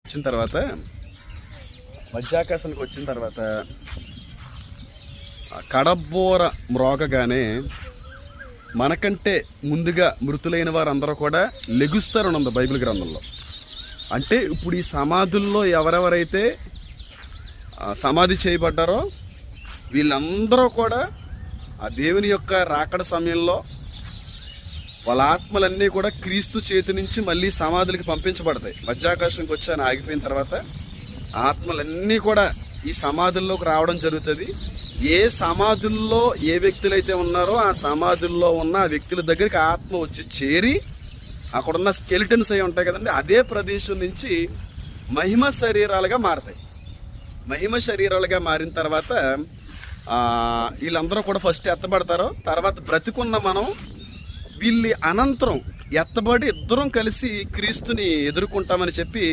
వచ్చిన తర్వాత మధ్యాకాశానికి వచ్చిన తర్వాత కడబోర మ్రోగగానే మనకంటే ముందుగా మృతులైన వారందరూ కూడా లెగుస్తారని ఉంది బైబిల్ గ్రంథంలో. అంటే ఇప్పుడు ఈ సమాధుల్లో ఎవరెవరైతే సమాధి చేయబడ్డారో వీళ్ళందరూ కూడా ఆ దేవుని యొక్క రాకడ సమయంలో వాళ్ళ ఆత్మలన్నీ కూడా క్రీస్తు చేతి నుంచి మళ్ళీ సమాధులకి పంపించబడతాయి. మధ్యాకాశంకి వచ్చాను ఆగిపోయిన తర్వాత ఆత్మలన్నీ కూడా ఈ సమాధుల్లోకి రావడం జరుగుతుంది. ఏ సమాధుల్లో ఏ వ్యక్తులైతే ఉన్నారో ఆ సమాధుల్లో ఉన్న ఆ వ్యక్తుల దగ్గరికి ఆత్మ వచ్చి చేరి అక్కడున్న స్కెలిటన్స్ అయి ఉంటాయి కదండి, అదే ప్రదేశం నుంచి మహిమ శరీరాలుగా మారతాయి. మహిమ శరీరాలుగా మారిన తర్వాత వీళ్ళందరూ కూడా ఫస్ట్ ఎత్తబడతారు. తర్వాత బ్రతికున్న మనం వీళ్ళ అనంతరం ఎత్తబడి ఇద్దరం కలిసి క్రీస్తుని ఎదుర్కొంటామని చెప్పి